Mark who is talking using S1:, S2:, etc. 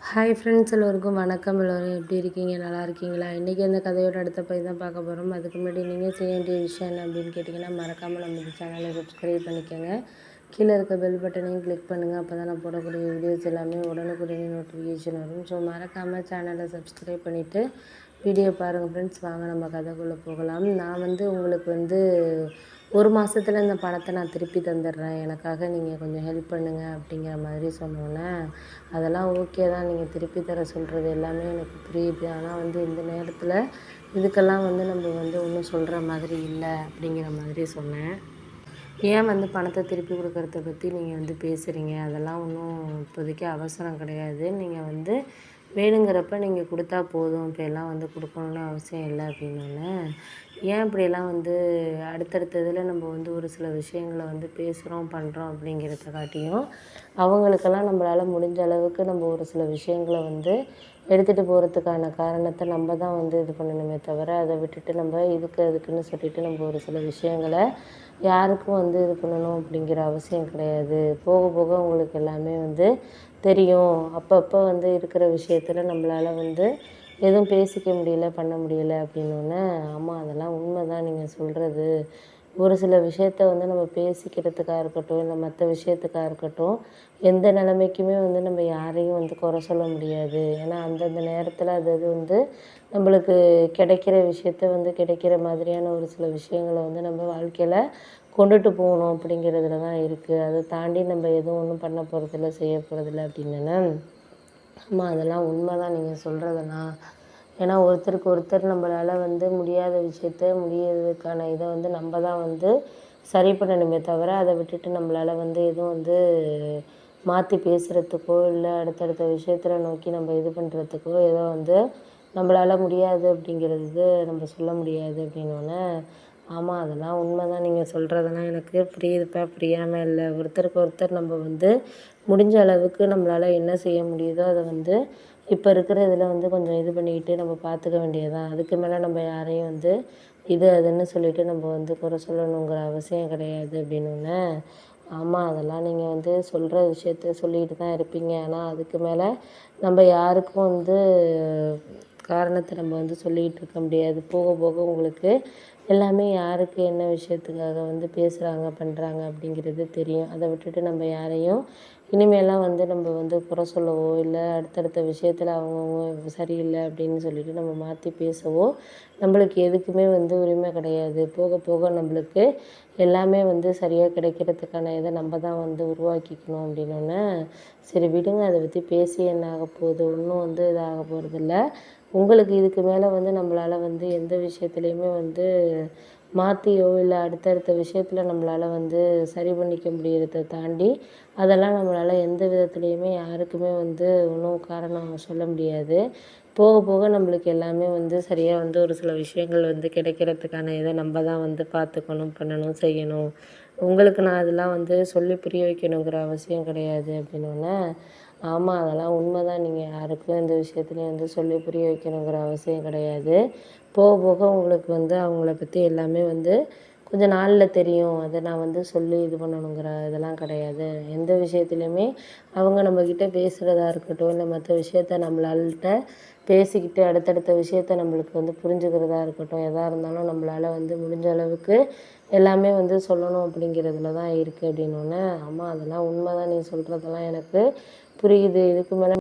S1: Hi friends, எல்லோருக்கும் வணக்கம். எல்லோரும் எப்படி இருக்கீங்க? நல்லா இருக்கீங்களா? இன்றைக்கி அந்த கதையோட அடுத்த பகுதி தான் பார்க்க போகிறோம். அதுக்கு முன்னாடி நீங்கள் செய்ய வேண்டிய விஷயம் என்ன அப்படின்னு கேட்டிங்கன்னா, மறக்காமல் நம்ம சேனலை சப்ஸ்கிரைப் பண்ணிக்கோங்க. கீழே இருக்க பெல் பட்டனையும் கிளிக் பண்ணுங்கள். அப்போ தான் நான் போடக்கூடிய வீடியோஸ் எல்லாமே உடனுக்குடனே நோட்டிஃபிகேஷன் வரும். ஸோ மறக்காமல் சேனலை சப்ஸ்கிரைப் பண்ணிவிட்டு வீடியோ பாருங்கள் ஃப்ரெண்ட்ஸ். வாங்க நம்ம கதைக்குள்ளே போகலாம். நான் உங்களுக்கு ஒரு மாதத்துல இந்த பணத்தை நான் திருப்பி தந்துடுறேன், எனக்காக நீங்கள் கொஞ்சம் ஹெல்ப் பண்ணுங்கள் அப்படிங்கிற மாதிரி சொன்னோன்னே, அதெல்லாம் ஓகே தான், நீங்கள் திருப்பி தர சொல்கிறது எல்லாமே எனக்கு புரியுது. ஆனால் இந்த நேரத்தில் இதுக்கெல்லாம் நம்ம ஒன்றும் சொல்கிற மாதிரி இல்லை அப்படிங்கிற மாதிரி சொன்னேன். ஏன் பணத்தை திருப்பி கொடுக்கறத பற்றி நீங்கள் பேசுகிறீங்க? அதெல்லாம் ஒன்றும் இப்போதைக்கு அவசரம் கிடையாது. நீங்கள் வேணுங்கிறப்ப நீங்கள் கொடுத்தா போதும், இப்போ எல்லாம் கொடுக்கணுன்னு அவசியம் இல்லை அப்படின்னோடனே, ஏன் இப்படியெல்லாம் அடுத்தடுத்த இதில் நம்ம ஒரு சில விஷயங்களை பேசுகிறோம் பண்ணுறோம் அப்படிங்கிறத காட்டியும், அவங்களுக்கெல்லாம் நம்மளால் முடிஞ்ச அளவுக்கு நம்ம ஒரு சில விஷயங்களை எடுத்துகிட்டு போகிறதுக்கான காரணத்தை நம்ம தான் இது பண்ணணுமே தவிர, அதை விட்டுட்டு நம்ம அதுக்குன்னு சொல்லிட்டு நம்ம ஒரு சில விஷயங்களை யாருக்கும் இது பண்ணணும் அப்படிங்கிற அவசியம் கிடையாது. போக போக உங்களுக்கு எல்லாமே தெரியும். அப்பப்போ இருக்கிற விஷயத்தில் நம்மளால் எதுவும் பேசிக்க முடியல, பண்ண முடியல அப்படின்னோடனே, ஆமாம் அதெல்லாம் உண்மை தான் நீங்கள் சொல்கிறது. ஒரு சில விஷயத்த நம்ம பேசிக்கிறதுக்காக இருக்கட்டும், இல்லை மற்ற விஷயத்துக்காக இருக்கட்டும், எந்த நிலைமைக்குமே நம்ம யாரையும் குறை சொல்ல முடியாது. ஏன்னா அந்தந்த நேரத்தில் அது நம்மளுக்கு கிடைக்கிற விஷயத்த கிடைக்கிற மாதிரியான ஒரு சில விஷயங்களை நம்ம வாழ்க்கையில் கொண்டுட்டு போகணும் அப்படிங்கிறதுல தான் இருக்குது. அதை தாண்டி நம்ம எதுவும் ஒன்றும் பண்ண போகிறதில்ல, செய்ய போகிறதில்ல அப்படின்னேன்னா, ஆமாம் அதெல்லாம் உண்மை தான் நீங்கள் சொல்கிறதெல்லாம். ஏன்னா ஒருத்தருக்கு ஒருத்தர் நம்மளால் முடியாத விஷயத்த முடியறதுக்கான இதை நம்ம தான் சரி பண்ணணுமே தவிர, அதை விட்டுட்டு நம்மளால் எதுவும் மாற்றி பேசுகிறதுக்கோ, இல்லை அடுத்தடுத்த விஷயத்தில் நோக்கி நம்ம இது பண்ணுறதுக்கோ ஏதோ நம்மளால் முடியாது அப்படிங்கிறது நம்ம சொல்ல முடியாது அப்படின்னோடனே, ஆமாம் அதெல்லாம் உண்மை தான், நீங்கள் சொல்கிறதெல்லாம் எனக்கு புரியுதுப்பா, புரியாமல் இல்லை. ஒருத்தருக்கு ஒருத்தர் நம்ம முடிஞ்ச அளவுக்கு நம்மளால் என்ன செய்ய முடியுதோ அதை இப்போ இருக்கிற இதில் கொஞ்சம் இது பண்ணிக்கிட்டு நம்ம பார்த்துக்க வேண்டியது தான். அதுக்கு மேலே நம்ம யாரையும் இது அதுன்னு சொல்லிவிட்டு நம்ம குறை சொல்லணுங்கிற அவசியம் கிடையாது அப்படின்னோடனே, ஆமாம் அதெல்லாம் நீங்கள் சொல்கிற விஷயத்த சொல்லிக்கிட்டு தான் இருப்பீங்க. ஆனால் அதுக்கு மேலே நம்ம யாருக்கும் காரணத்தை நம்ம சொல்லிக்கிட்டு இருக்க முடியாது. போக போக உங்களுக்கு எல்லாமே யாருக்கு என்ன விஷயத்துக்காக பேசுகிறாங்க, பண்ணுறாங்க அப்படிங்கிறது தெரியும். அதை விட்டுட்டு நம்ம யாரையும் இனிமேலாம் நம்ம குறை சொல்லவோ, இல்லை அடுத்தடுத்த விஷயத்தில் அவங்கவுங்க சரியில்லை அப்படின்னு சொல்லிட்டு நம்ம மாற்றி பேசவோ நம்மளுக்கு எதுக்குமே உரிமை கிடையாது. போக போக நம்மளுக்கு எல்லாமே சரியாக கிடைக்கிறதுக்கான இதை நம்ம தான் உருவாக்கிக்கணும் அப்படின்னோடனே, சரி விடுங்க, அதை பற்றி பேசி என்ன ஆக போகுது, ஒன்றும் இதாக போகிறதில்ல. உங்களுக்கு இதுக்கு மேலே நம்மளால் எந்த விஷயத்துலையுமே மாற்றியோ, இல்லை அடுத்தடுத்த விஷயத்தில் நம்மளால் சரி பண்ணிக்க முடியறத தாண்டி, அதெல்லாம் நம்மளால் எந்த விதத்துலேயுமே யாருக்குமே ஒன்றும் காரணம் சொல்ல முடியாது. போக போக நம்மளுக்கு எல்லாமே சரியாக ஒரு சில விஷயங்கள் கிடைக்கிறதுக்கான இதை நம்ம தான் பார்த்துக்கணும், பண்ணணும், செய்யணும். உங்களுக்கு நான் அதெல்லாம் சொல்லி புரிய வைக்கணுங்கிற அவசியம் கிடையாது அப்படின்னோடனே, ஆமாம் அதெல்லாம் உண்மை தான், நீங்கள் யாருக்கும் இந்த விஷயத்துலையும் சொல்லி புரிய வைக்கணுங்கிற அவசியம் கிடையாது. போக போக உங்களுக்கு அவங்கள பற்றி எல்லாமே கொஞ்சம் நாளில் தெரியும். அதை நான் சொல்லி இது பண்ணணுங்கிற இதெல்லாம் கிடையாது. எந்த விஷயத்துலையுமே அவங்க நம்மக்கிட்ட பேசுகிறதா இருக்கட்டும், இல்லை மற்ற விஷயத்த நம்மளால்ட்ட பேசிக்கிட்டு அடுத்தடுத்த விஷயத்த நம்மளுக்கு புரிஞ்சுக்கிறதா இருக்கட்டும், எதாக இருந்தாலும் நம்மளால் முடிஞ்ச அளவுக்கு எல்லாமே சொல்லணும் அப்படிங்கிறதுல தான் இருக்குது அப்படின்னோடனே, ஆமாம் அதெல்லாம் உண்மை தான், நீ சொல்கிறதெல்லாம் எனக்கு புரியுது. இதுக்கு மேலே